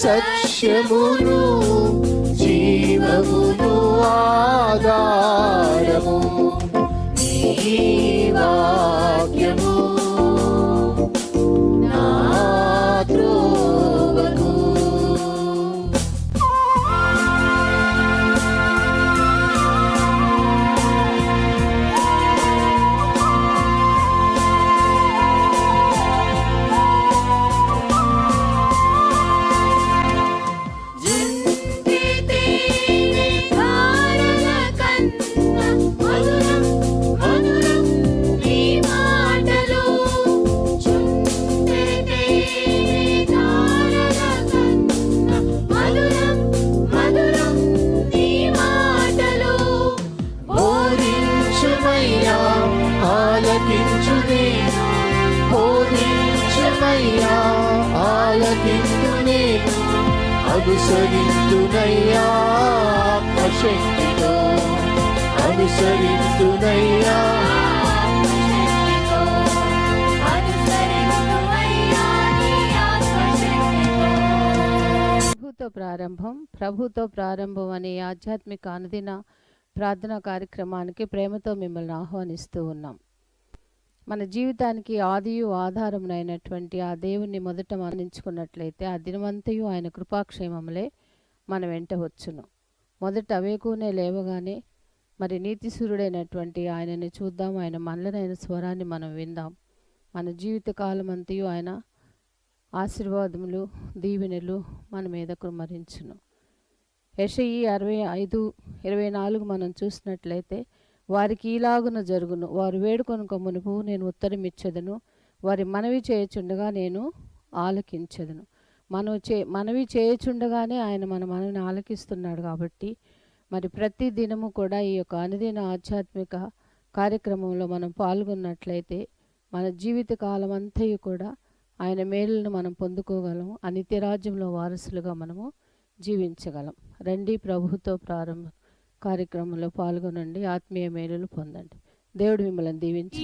సత్యమును జీవమును ఆధారము నీ వాక్యము నా త్రోవకు. అనుసరింతునయ్యా ఆత్మశక్తితో, అనుసరింతునయ్యా. ప్రభుతో ప్రారంభం అనే ఆధ్యాత్మిక అనుదిన ప్రార్థనా కార్యక్రమానికి ప్రేమతో మిమ్మల్ని ఆహ్వానిస్తూ ఉన్నాం. మన జీవితానికి ఆదియు ఆధారమునైనటువంటి ఆ దేవుణ్ణి మొదట మరణించుకున్నట్లయితే ఆ దినమంతయు ఆయన కృపాక్షేమములే మన వెంట వచ్చును. మొదట వేకునే లేవగానే మరి నీతిసూరుడైనటువంటి ఆయనని చూద్దాం, ఆయన మనలనైన స్వరాన్ని మనం విందాం. మన జీవిత కాలం అంతయు ఆయన ఆశీర్వాదములు దీవెనలు మన మీద కుమ్మరించును. యెషయి 65:24 మనం చూసినట్లయితే వారికి ఈలాగున జరుగును, వారు వేడుకొనుక మునుపు నేను ఉత్తరం ఇచ్చేదను, వారి మనవి చేయుచుండగా నేను ఆలకించెదను. మనవి చేయుచుండగానే ఆయన మన మనవిని ఆలకిస్తున్నాడు. కాబట్టి మరి ప్రతి దినము కూడా ఈ యొక్క అనుదిన ఆధ్యాత్మిక కార్యక్రమంలో మనం పాల్గొన్నట్లయితే మన జీవిత కాలం అంతయు కూడా ఆయన మేలును మనం పొందుకోగలం, ఆ నిత్యరాజ్యంలో వారసులుగా మనము జీవించగలం. రండి, ప్రభుతో ప్రారంభం కార్యక్రమంలో పాల్గొనండి, ఆత్మీయ మేలులు పొందండి. దేవుడు మిమ్మల్ని దీవించి.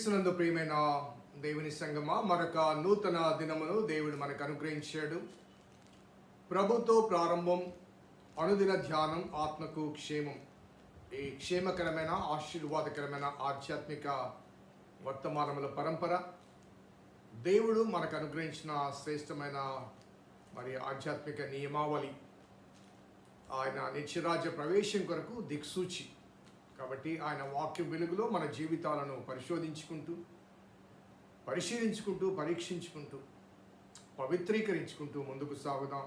క్రీస్తునందు ప్రియమైన దేవుని సంగమా, మరొక నూతన దినమును దేవుడు మనకు అనుగ్రహించాడు. ప్రభుతో ప్రారంభం, అనుదిన ధ్యానం, ఆత్మకు క్షేమం. ఈ క్షేమకరమైన ఆశీర్వాదకరమైన ఆధ్యాత్మిక వర్తమానముల పరంపర దేవుడు మనకు అనుగ్రహించిన శ్రేష్టమైన మరి ఆధ్యాత్మిక నియమావళి, ఆయన నిత్యరాజ్య ప్రవేశం కొరకు దిక్సూచి. కాబట్టి ఆయన వాక్య వెలుగులో మన జీవితాలను పరిశీలించుకుంటూ పరీక్షించుకుంటూ పవిత్రీకరించుకుంటూ ముందుకు సాగుదాం.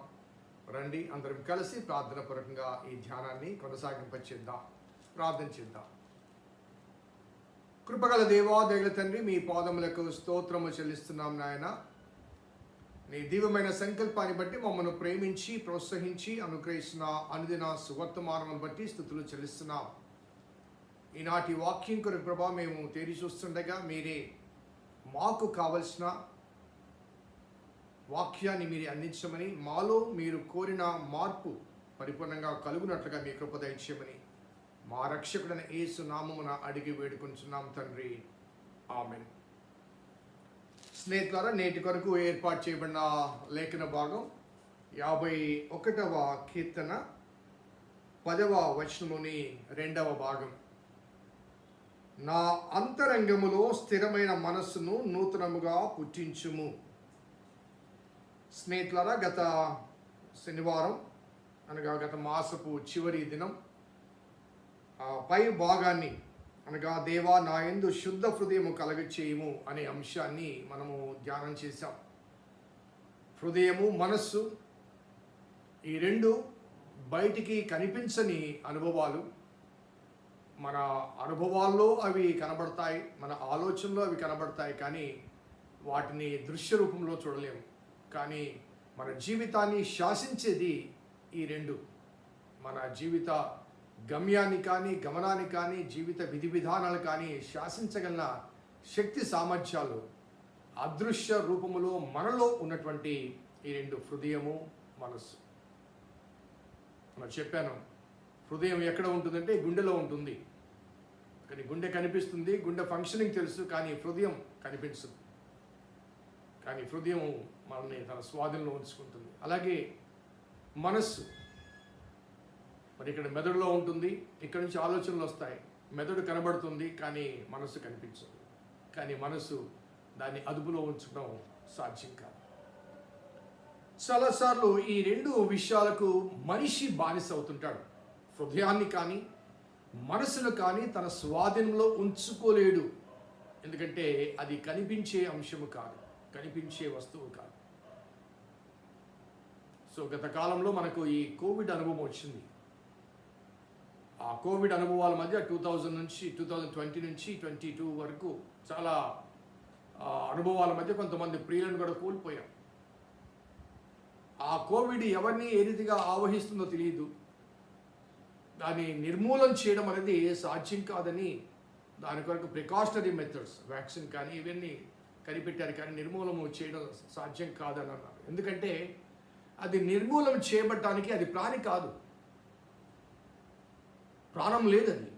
రండి, అందరం కలిసి ప్రార్థన పూర్వకంగా ఈ ధ్యానాన్ని కొనసాగింపచేద్దాం. ప్రార్థన చేద్దాం. కృపగల దేవా, దయగల తండ్రి, మీ పాదములకు స్తోత్రము చెల్లిస్తున్నాం నాయన. నీ దివ్యమైన సంకల్పాన్ని బట్టి మమ్మల్ని ప్రేమించి ప్రోత్సహించి అనుగ్రహిస్తున్న అనుదిన సువర్తమానమును బట్టి స్తుతులు చెల్లిస్తున్నాం. ఈనాటి వాక్యం కొరకు ప్రభా మేము తేరి చూస్తుండగా మీరే మాకు కావలసిన వాక్యాన్ని మీరే అందించమని, మాలో మీరు కోరిన మార్పు పరిపూర్ణంగా కలుగునట్లుగా మీ కృప దయచేయమని మా రక్షకుడైన యేసు నామమున అడిగి వేడుకొంచున్నాం తండ్రి, ఆమేన్. స్నేహితులారా, నేటి కొరకు ఏర్పాటు చేయబడిన లేఖన భాగం 51వ కీర్తన 10వ వచనముని 2వ భాగం. నా అంతరంగములో స్థిరమైన మనస్సును నూతనముగా పుట్టించుము. స్నేహితులారా, గత శనివారం అనగా గత మాసపు చివరి దినం పై భాగాన్ని అనగా దేవా నా యందు శుద్ధ హృదయము కలగచేయము అనే అంశాన్ని మనము ధ్యానం చేశాం. హృదయము, మనస్సు, ఈ రెండు బయటికి కనిపించని అనుభవాలు. మన అనుభవాల్లో అవి కనబడతాయి, మన ఆలోచనలో అవి కనబడతాయి, కానీ వాటిని దృశ్య రూపంలో చూడలేము. కానీ మన జీవితాన్ని శాసించేది ఈ రెండు. మన జీవిత గమ్యాన్ని కానీ గమనాన్ని కానీ జీవిత విధి విధానాలు కానీ శాసించగల శక్తి సామర్థ్యాలు అదృశ్య రూపములో మనలో ఉన్నటువంటి ఈ రెండు, హృదయము, మనస్సు. మనం చెప్పాను, హృదయం ఎక్కడ ఉంటుందంటే గుండెలో ఉంటుంది. కానీ గుండె కనిపిస్తుంది, గుండె ఫంక్షనింగ్ తెలుసు, కానీ హృదయం కనిపించదు. కానీ హృదయం మనల్ని తన స్వాధీనంలో ఉంచుకుంటుంది. అలాగే మనస్సు మరి ఇక్కడ మెదడులో ఉంటుంది, ఇక్కడ నుంచి ఆలోచనలు వస్తాయి. మెదడు కనబడుతుంది, కానీ మనస్సు కనిపించదు. కానీ మనస్సు దాన్ని అదుపులో ఉంచడం సాధ్యం కాదు. చాలాసార్లు ఈ రెండు విషయాలకు మనిషి బానిస అవుతుంటాడు. హృదయాన్ని కానీ మనసును కానీ తన స్వాధీనంలో ఉంచుకోలేడు. ఎందుకంటే అది కనిపించే అంశము కాదు, కనిపించే వస్తువు కాదు. సో గత కాలంలో మనకు ఈ కోవిడ్ అనుభవం వచ్చింది. ఆ కోవిడ్ అనుభవాల మధ్య 2020 నుంచి 22 వరకు చాలా అనుభవాల మధ్య కొంతమంది ప్రియులను కూడా కోల్పోయాం. ఆ కోవిడ్ ఎవరిని ఏ రీతిగా ఆవహిస్తుందో తెలియదు. దాన్ని నిర్మూలన చేయడం అనేది సాధ్యం కాదని దాని కొరకు ప్రికాషనరీ మెథడ్స్, వ్యాక్సిన్ కానీ ఇవన్నీ కనిపెట్టారు, కానీ నిర్మూలన చేయడం సాధ్యం కాదని అన్నారు. ఎందుకంటే అది నిర్మూలన చేయబడటానికి అది ప్రాణి కాదు, ప్రాణం లేదది.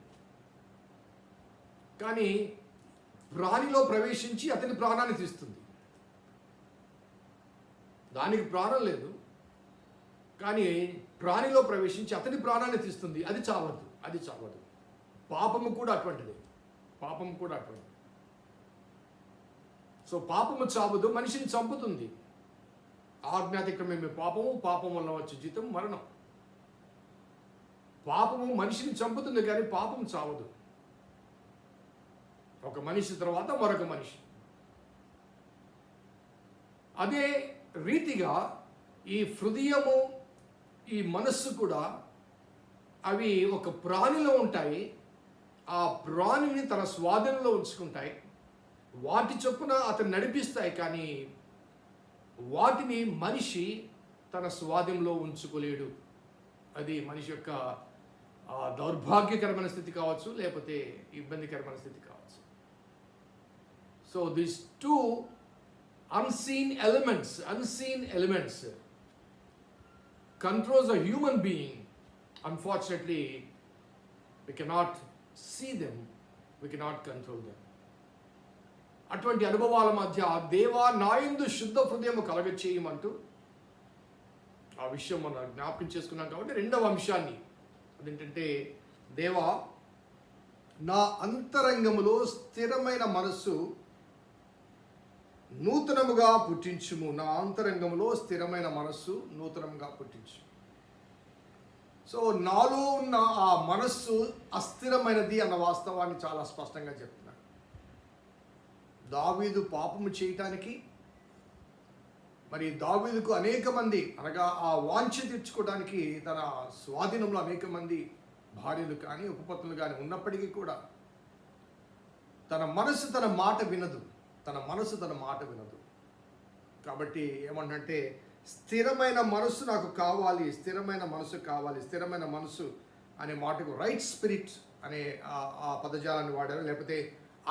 కానీ ప్రాణిలో ప్రవేశించి అతని ప్రాణాన్ని తీస్తుంది. దానికి ప్రాణం లేదు, కానీ ప్రాణిలో ప్రవేశించి అతని ప్రాణాన్ని తీస్తుంది. అది చావదు. పాపము కూడా అటువంటిది. సో పాపము చావదు, మనిషిని చంపుతుంది. ఆజ్ఞాతిక్రమమే పాపము, పాపం వల్ల వచ్చే జీతం మరణం. పాపము మనిషిని చంపుతుంది, కానీ పాపం చావదు. ఒక మనిషి తర్వాత మరొక మనిషి. అదే రీతిగా ఈ హృదయము, ఈ మనస్సు కూడా అవి ఒక ప్రాణిలో ఉంటాయి. ఆ ప్రాణిని తన స్వాధీనంలో ఉంచుకుంటాయి. వాటి చొప్పున అతను నడిపిస్తాయి, కానీ వాటిని మనిషి తన స్వాధీనంలో ఉంచుకోలేడు. అది మనిషి యొక్క దౌర్భాగ్యకరమైన స్థితి కావచ్చు, లేకపోతే ఇబ్బందికరమైన స్థితి కావచ్చు. So these two unseen elements controls a human being. Unfortunately, we cannot see them, we cannot control them. అటువంటి అనుభవాల మధ్య దేవా నాయందు శుద్ధ హృదయం కలగచేయమంటూ ఆ విషయం మనం జ్ఞాపకం చేసుకున్నాం. కాబట్టి రెండవ అంశాన్ని అదేంటంటే, దేవా నా అంతరంగములో స్థిరమైన మనస్సు నూతనముగా పుట్టించుము. నా అంతరంగంలో స్థిరమైన మనస్సు నూతనంగా పుట్టించు. సో నాలో ఉన్న ఆ మనస్సు అస్థిరమైనది అన్న వాస్తవాన్ని చాలా స్పష్టంగా చెప్తున్నాడు. దావీదు పాపము చేయటానికి, మరి దావీదుకు అనేక మంది అనగా ఆ వాంఛ తీర్చుకోవడానికి తన స్వాధీనంలో అనేక మంది భార్యలు కానీ ఉపపత్నులు కానీ ఉన్నప్పటికీ కూడా తన మనసు తన మాట వినదు. కాబట్టి ఏమంటే, స్థిరమైన మనసు నాకు కావాలి, స్థిరమైన మనసు అనే మాటకు రైట్ స్పిరిట్ అనే ఆ పదజాలాన్ని వాడారు. లేకపోతే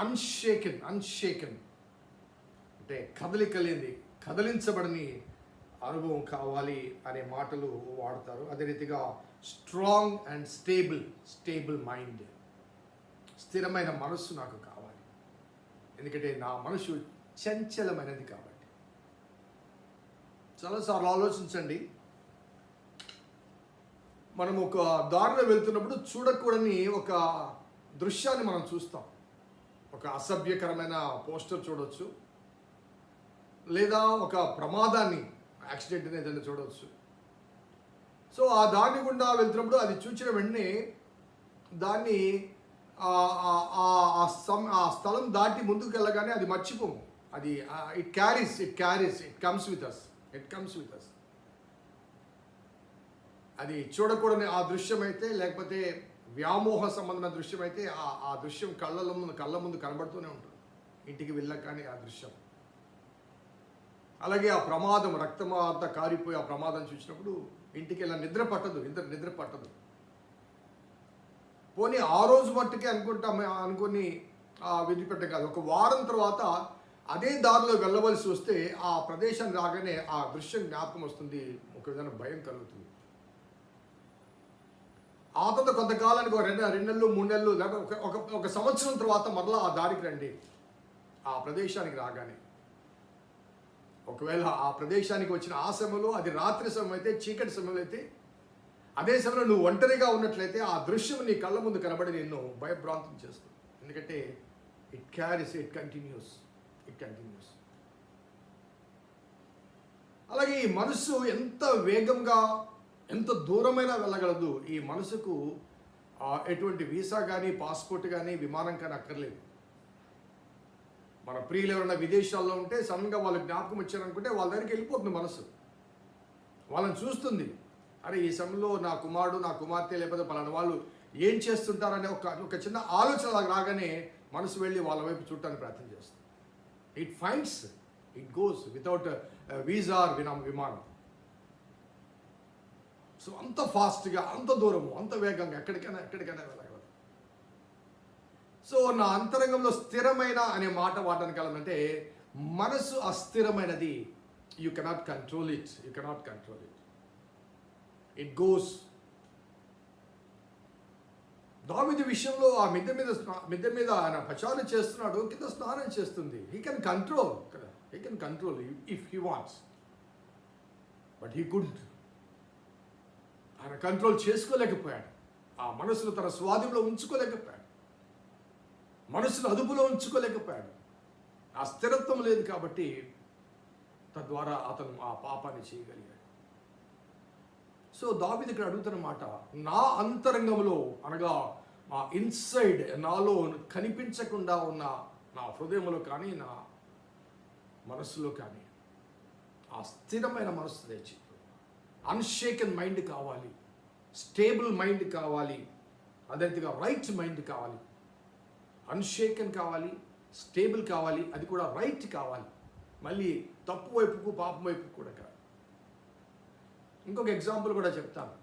అన్షేకెన్ అంటే కదలించబడని అనుభవం కావాలి అనే మాటలు వాడతారు. అదే రీతిగా స్ట్రాంగ్ అండ్ స్టేబుల్ మైండ్, స్థిరమైన మనస్సు నాకు కావాలి. ఎందుకంటే నా మనసు చంచలమైనది కాబట్టి. చాలాసార్లు ఆలోచించండి, మనం ఒక దారిలో వెళ్తున్నప్పుడు చూడకూడని ఒక దృశ్యాన్ని మనం చూస్తాం. ఒక అసభ్యకరమైన పోస్టర్ చూడవచ్చు, లేదా ఒక ప్రమాదాన్ని, యాక్సిడెంట్ ఏదైనా చూడవచ్చు. సో ఆ దాని గుండా వెళ్తున్నప్పుడు అది చూసిన వెంటనే దాన్ని ఆ స్థలం దాటి ముందుకు వెళ్ళగానే అది మర్చిపోము. అది ఇట్ కమ్స్ విత్ అస్. అది చూడకూడని ఆ దృశ్యం అయితే, లేకపోతే వ్యామోహ సంబంధమైన దృశ్యం అయితే ఆ దృశ్యం కళ్ళ ముందు కనబడుతూనే ఉంటుంది. ఇంటికి వెళ్ళాక కానీ ఆ దృశ్యం. అలాగే ఆ ప్రమాదం, రక్తం అంతా కారిపోయి ఆ ప్రమాదం చూసినప్పుడు ఇంటికి వెళ్ళా నిద్ర పట్టదు. పోనీ ఆ రోజు మట్టుకే అనుకుని విడిపెట్ట కాదు, ఒక వారం తర్వాత అదే దారిలో వెళ్ళవలసి వస్తే ఆ ప్రదేశాన్ని రాగానే ఆ దృశ్యం జ్ఞాపకం వస్తుంది, ఒక విధంగా భయం కలుగుతుంది. ఆ తర్వాత కొంతకాలానికి 2 నెలలు 3 నెలలు లేకపోతే ఒక సంవత్సరం తర్వాత మరలా ఆ దారికి రండి. ఆ ప్రదేశానికి రాగానే ఒకవేళ ఆ ప్రదేశానికి వచ్చిన ఆ సమయంలో అది రాత్రి సమయం అయితే, చీకటి సమయంలో అయితే, అదే సమయంలో నువ్వు ఒంటరిగా ఉన్నట్లయితే ఆ దృశ్యం నీ కళ్ళ ముందు కనబడి నిన్ను భయభ్రాంతం చేస్తుంది. ఎందుకంటే ఇట్ కంటిన్యూస్. అలాగే ఈ మనసు ఎంత వేగంగా, ఎంత దూరమైనా వెళ్ళగలదు. ఈ మనసుకు ఎటువంటి వీసా కానీ, పాస్పోర్ట్ కానీ, విమానం కానీ అక్కర్లేదు. మన ప్రియులు ఎవరైనా విదేశాల్లో ఉంటే సడన్గా వాళ్ళు జ్ఞాపకం వచ్చారనుకుంటే వాళ్ళ దగ్గరికి వెళ్ళిపోతుంది మనసు. వాళ్ళని చూస్తుంది, అరే ఈ సమయంలో నా కుమారుడు, నా కుమార్తె, లేకపోతే పలానా వాళ్ళు ఏం చేస్తుంటారనే ఒక చిన్న ఆలోచన రాగానే మనసు వెళ్ళి వాళ్ళ వైపు చూడటానికి ప్రయత్నం చేస్తుంది. ఇట్ గోస్ వితౌట్ వీసా విమానం. సో అంత ఫాస్ట్గా, అంత దూరము, అంత వేగంగా ఎక్కడికైనా వెళ్ళగలదు. సో నా అంతరంగంలో స్థిరమైన అనే మాట వాడడానికి వెళ్ళాలంటే, మనసు అస్థిరమైనది. You cannot control it. It goes. దావీదు విషయంలో ఆ మిద్దె మీద ఆయన పచారు చేస్తున్నాడు, కింద స్నానం చేస్తుంది. He can control if he wants, but he couldn't. ఆయన కంట్రోల్ చేసుకోలేకపోయాడు. ఆ మనసును తన స్వాధీనంలో ఉంచుకోలేకపోయాడు, మనసును అదుపులో ఉంచుకోలేకపోయాడు. ఆ స్థిరత్వం లేదు కాబట్టి తద్వారా అతను ఆ పాపాన్ని చేయగలిగాడు. సో దావీదు ఇక్కడ అడుగుతున్న మాట, నా అంతరంగంలో అనగా మా ఇన్సైడ్, నాలో కనిపించకుండా ఉన్న నా హృదయంలో కానీ, నా మనస్సులో కానీ ఆ స్థిరమైన మనస్సు తెచ్చి, అన్షేకెన్ మైండ్ కావాలి, స్టేబుల్ మైండ్ కావాలి, అదేవిధంగా రైట్ మైండ్ కావాలి. అన్షేకెన్ కావాలి, స్టేబుల్ కావాలి, అది కూడా రైట్ కావాలి. మళ్ళీ తప్పు వైపుకు, పాపం వైపుకు కూడా కాదు. ఇంకొక ఎగ్జాంపుల్ కూడా చెప్తాను.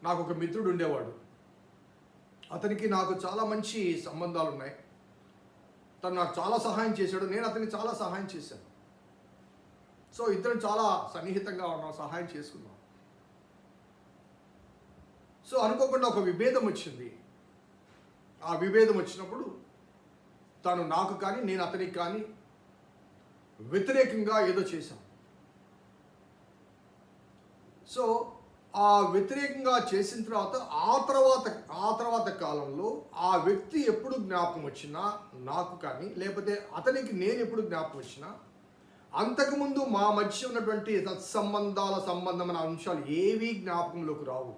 నాకు ఒక మిత్రుడు ఉండేవాడు. అతనికి నాకు చాలా మంచి సంబంధాలు ఉన్నాయి. తను నాకు చాలా సహాయం చేశాడు, నేను అతనికి చాలా సహాయం చేశాను. సో ఇద్దరం చాలా సన్నిహితంగా ఉన్నాం, సహాయం చేసుకున్నాం. సో అనుకోకుండా ఒక విభేదం వచ్చింది. ఆ విభేదం వచ్చినప్పుడు తను నాకు కానీ నేను అతనికి కానీ వ్యతిరేకంగా ఏదో చేశాం. సో ఆ వ్యతిరేకంగా చేసిన తర్వాత ఆ తర్వాత కాలంలో ఆ వ్యక్తి ఎప్పుడు జ్ఞాపకం వచ్చినా నాకు కానీ, లేకపోతే అతనికి నేను ఎప్పుడు జ్ఞాపకం వచ్చినా, అంతకుముందు మా మధ్య ఉన్నటువంటి సంబంధమైన అంశాలు ఏవీ జ్ఞాపకంలోకి రావు.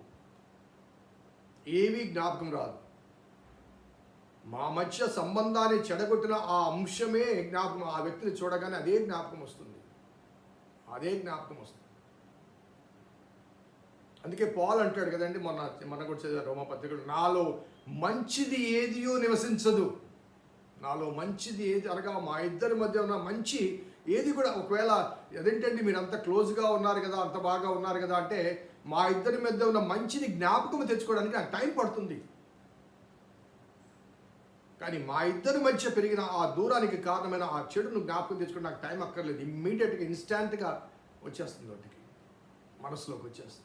ఏవీ జ్ఞాపకం రాదు. మా మధ్య సంబంధాన్ని చెడగొట్టిన ఆ అంశమే జ్ఞాపకం, ఆ వ్యక్తిని చూడగానే అదే జ్ఞాపకం వస్తుంది. అందుకే పౌలు అంటాడు కదండి, మొన్న కూడా చదివారు రోమా పత్రికలో, నాలో మంచిది ఏదియో నివసించదు. నాలో మంచిది ఏది అనగా మా ఇద్దరి మధ్య ఉన్న మంచి ఏది కూడా, ఒకవేళ అదేంటండి మీరు అంత క్లోజ్గా ఉన్నారు కదా, అంత బాగా ఉన్నారు కదా అంటే, మా ఇద్దరి మధ్య ఉన్న మంచిని జ్ఞాపకం తెచ్చుకోవడానికి నాకు టైం పడుతుంది. కానీ మా ఇద్దరి మధ్య పెరిగిన ఆ దూరానికి కారణమైన ఆ చెడును జ్ఞాపకం తెచ్చుకోవడం నాకు టైం అక్కర్లేదు. ఇమ్మీడియట్గా ఇన్స్టాంట్గా వచ్చేస్తుంది, వాటికి మనసులోకి వచ్చేస్తుంది.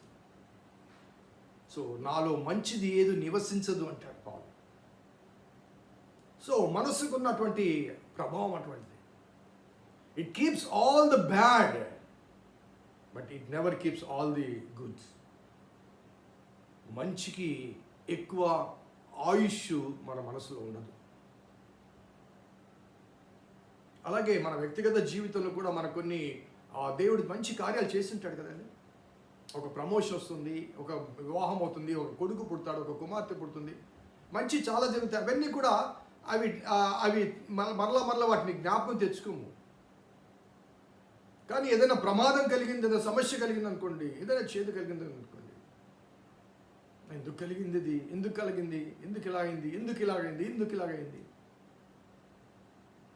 సో నాలో మంచిది ఏది నివసించదు అంటాడు పౌలు. సో మనసుకు ఉన్నటువంటి ప్రభావం అటువంటిది. It keeps all the bad, but it never keeps all the good. మంచికి ఎక్కువ ఆయుష్ మన మనసులో ఉండదు. అలాగే మన వ్యక్తిగత జీవితంలో కూడా మన కొన్ని దేవుడు మంచి కార్యాలు చేస్తుంటాడు కదండి. ఒక ప్రమోషన్ వస్తుంది, ఒక వివాహం అవుతుంది, ఒక కొడుకు పుడతాడు, ఒక కుమార్తె పుడుతుంది, మంచి చాలా జరుగుతాయి. అవన్నీ కూడా అవి మరలా వాటిని జ్ఞాపకం తెచ్చుకోము. కానీ ఏదైనా ప్రమాదం కలిగింది, ఏదైనా సమస్య కలిగింది అనుకోండి, ఏదైనా చేదు కలిగింది అనుకోండి, ఎందుకు కలిగింది ఇది, ఎందుకు కలిగింది, ఎందుకు ఇలాగైంది.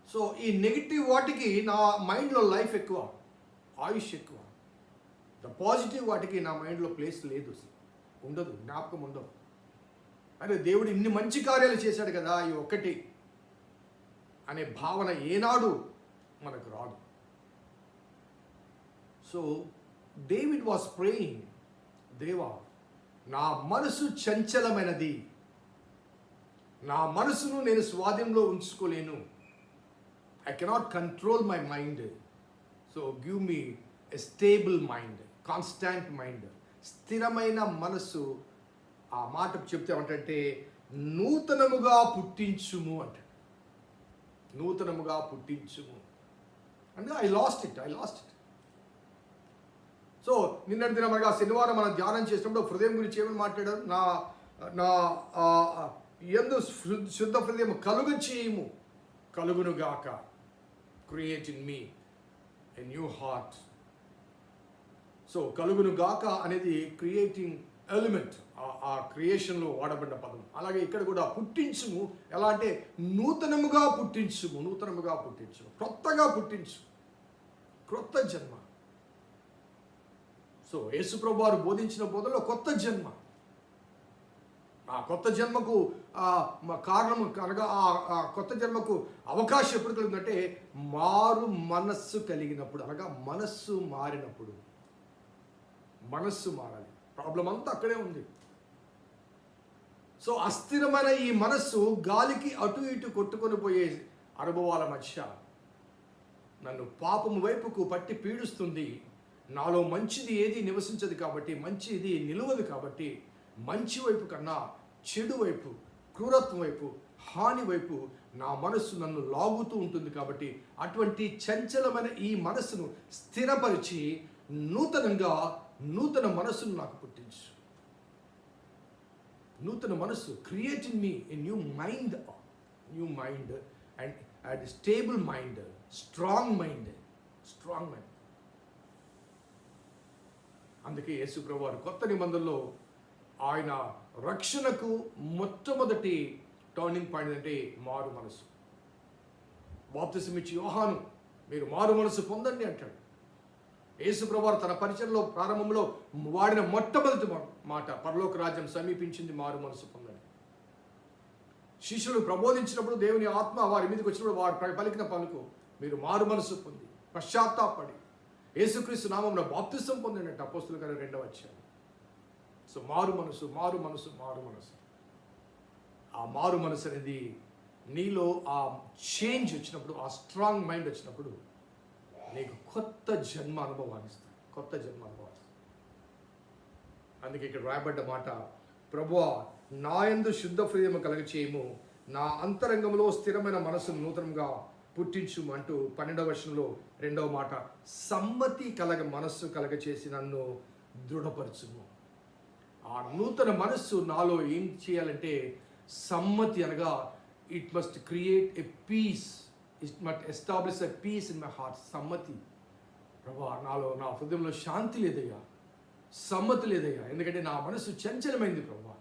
సో ఈ నెగిటివ్ వాటికి నా మైండ్లో లైఫ్ ఎక్కువ, ఆయుష్ ఎక్కువ. ద పాజిటివ్ వాటికి నా మైండ్లో ప్లేస్ లేదు, ఉండదు, జ్ఞాపకం ఉండదు. అరే దేవుడు ఇన్ని మంచి కార్యాలు చేశాడు కదా, ఈ ఒక్కటి అనే భావన ఏనాడు మనకు రాదు. సో డేవిడ్ వాస్ ప్రేయింగ్, దేవా నా మనసు చంచలమైనది, నా మనసును నేను స్వాధీనంలో ఉంచుకోలేను. I cannot control my mind. So give me a stable mind, constant mind. స్థిరమైన మనసు. ఆ మాట చెప్తే ఏమంటే నూతనముగా పుట్టించుము అంటే, నూతనముగా పుట్టించుము అంటే ఐ లాస్ట్ ఇట్. సో నిన్నటి దినమనగా శనివారం మనం ధ్యానం చేసినప్పుడు హృదయం గురించి ఏమని మాట్లాడారు? నా యందు శుద్ధ హృదయం కలుగునుగాక. Create in me a new heart. So కలుగునుగాక అనేది క్రియేటింగ్ ఎలిమెంట్, ఆ క్రియేషన్లో వాడబడిన పదం. అలాగే ఇక్కడ కూడా పుట్టించుము, ఎలా అంటే నూతనముగా పుట్టించుము, కొత్తగా పుట్టించు, క్రొత్త జన్మ. సో యేసుప్రభు వారు బోధించిన బోధనలో కొత్త జన్మ. ఆ కొత్త జన్మకు కారణం అనగా ఆ కొత్త జన్మకు అవకాశం ఎప్పుడు కలుగుతుందంటే మారు మనస్సు కలిగినప్పుడు, అనగా మనస్సు మారినప్పుడు. మనస్సు మారాలి. ప్రాబ్లం అంతా అక్కడే ఉంది. సో అస్థిరమైన ఈ మనస్సు గాలికి అటు ఇటు కొట్టుకొని పోయే అనుభవాల మధ్య నన్ను పాపము వైపుకు పట్టి పీడిస్తుంది. నాలో మంచిది ఏది నివసించదు కాబట్టి, మంచిది నిలవదు కాబట్టి, మంచి వైపు కన్నా చెడు వైపు, క్రూరత్వం వైపు, హాని వైపు నా మనస్సు నన్ను లాగుతూ ఉంటుంది. కాబట్టి అటువంటి చంచలమైన ఈ మనస్సును స్థిరపరిచి నూతన మనస్సును నాకు పుట్టించు. నూతన మనస్సు, create in me a new mind and stable mind, strong mind. అందుకే యేసు ప్రభువు వారు కొత్త నిబంధనలో ఆయన రక్షణకు మొట్టమొదటి టర్నింగ్ పాయింట్ అంటే మారు మనసు. బాప్తిసం ఇచ్చి యోహాను మీరు మారు మనసు పొందండి అంటాడు. యేసు ప్రభువు వారు తన పరిచయంలో ప్రారంభంలో వాడిన మొట్టమొదటి మాట పరలోక రాజ్యం సమీపించింది, మారు మనసు పొందండి. శిష్యులు ప్రబోధించినప్పుడు దేవుని ఆత్మ వారి మీదకి వచ్చినప్పుడు వారు పలికిన పలుకు మీరు మారు మనసు పొంది పశ్చాత్తాపడి యేసుక్రీస్తు నామమున బాప్తిసం పొందండి అంటే అపోస్తుల కార్యం 2వ అధ్యాయం. సో మారు మనసు. ఆ మారు మనసు అనేది నీలో ఆ చేంజ్ వచ్చినప్పుడు, ఆ స్ట్రాంగ్ మైండ్ వచ్చినప్పుడు నీకు కొత్త జన్మ అనుభవాన్ని ఇస్తాడు. కొత్త జన్మ అనుభవాన్ని. అందుకే ఇక్కడ రాయబడ్డ మాట, ప్రభువా నా యందు శుద్ధ హృదయము కలగ చేయము, నా అంతరంగంలో స్థిరమైన మనసును నూతనంగా పుట్టించు అంటూ 12వ వచనంలో 2వ మాట, సమ్మతి కలగ మనస్సు కలగ చేసి నన్ను దృఢపరచుము. ఆ నూతన మనస్సు నాలో ఏం చేయాలంటే, సమ్మతి అనగా it must create a peace, it must establish a peace in my heart. సమ్మతి, ప్రభా నాలో, నా హృదయంలో శాంతి లేదయ్యా, సమ్మతి లేదయ్యా, ఎందుకంటే నా మనసు చంచలమైంది ప్రభా.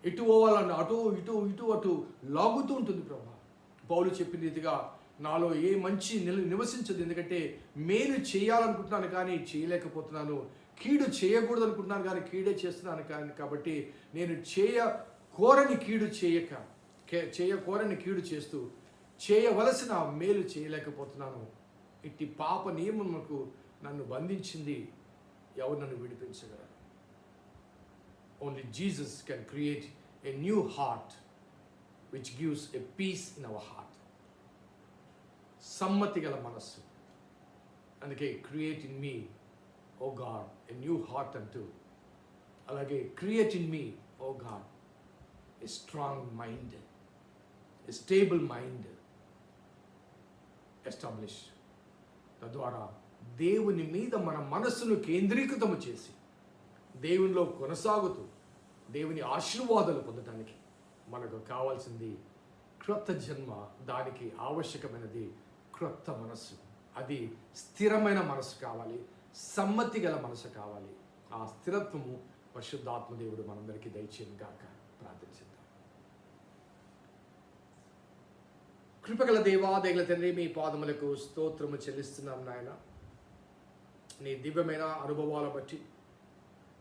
ఎటు పోవాలన్న అటు ఇటు ఇటు అటు లాగుతూ ఉంటుంది ప్రభా. పౌలు చెప్పిన రీతిగా నాలో ఏ మంచి నివసించదు, ఎందుకంటే మేలు చేయాలనుకుంటున్నాను కానీ చేయలేకపోతున్నాను, కీడు చేయకూడదు అనుకుంటున్నాను కానీ కీడే చేస్తున్నాను కానీ, కాబట్టి నేను చేయకోరని కీడు చేస్తూ చేయవలసిన మేలు చేయలేకపోతున్నాను. ఇట్టి పాప నియమములకు నన్ను బంధించింది, ఎవరు నన్ను విడిపించగలరు? Only Jesus can create a new heart which gives a peace in our heart. సమ్మతి గల మనస్సు. అందుకే create in me O God a new heart అంటూ, అలాగే create in me O God a strong mind, a stable mind establish. తద్వారా దేవుని మీద మన మనస్సును కేంద్రీకృతము చేసి దేవునిలో కొనసాగుతూ దేవుని ఆశీర్వాదాలు పొందడానికి మనకు కావాల్సింది క్రొత్త జన్మ. దానికి ఆవశ్యకమైనది క్రొత్త మనస్సు. అది స్థిరమైన మనసు కావాలి, సమ్మతి గల మనసు కావాలి. ఆ స్థిరత్వము పరిశుద్ధాత్మ దేవుడు మనందరికీ దయచేయను గాక. ప్రార్థించుదాం. కృపగల దేవా, దయగల తండ్రి, మీ పాదములకు స్తోత్రము చెల్లిస్తున్నాం నాయన. నీ దివ్యమైన అనుభవాల బట్టి,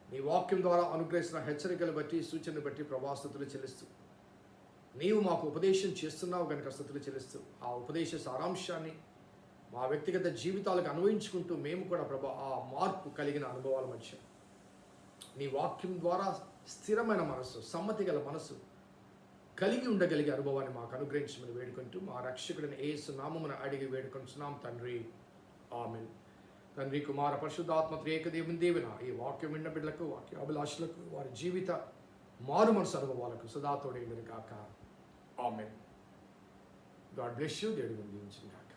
నీ వాక్యం ద్వారా అనుగ్రహించిన హెచ్చరికలు బట్టి, సూచనలు బట్టి ప్రభాస్తుతులు చెల్లిస్తూ, నీవు మాకు ఉపదేశం చేస్తున్నావు కనుక స్తుతులు చెల్లిస్తూ, ఆ ఉపదేశ సారాంశాన్ని మా వ్యక్తిగత జీవితాలకు అన్వయించుకుంటూ మేము కూడా ప్రభా ఆ మార్పు కలిగిన అనుభవాల మధ్య నీ వాక్యం ద్వారా స్థిరమైన మనస్సు, సమ్మతి గల మనస్సు కలిగి ఉండగలిగే అనుభవాన్ని మాకు అనుగ్రహించమని వేడుకుంటూ, మా రక్షకుడిని యేసు నామమున అడిగి వేడుకొంటున్నాం తండ్రి. ఆమేన్. తండ్రి, కుమార, పరిశుద్ధాత్మ త్రియేక దేవుని దీవెన ఈ వాక్యం విన్న బిడ్డలకు, వాక్య అభిలాషులకు, వారి జీవిత మారు మనసు అనుభవాలకు సదా తోడైందని కాక. ఆమేన్. God bless you. దేవుడి దీవించును గాక.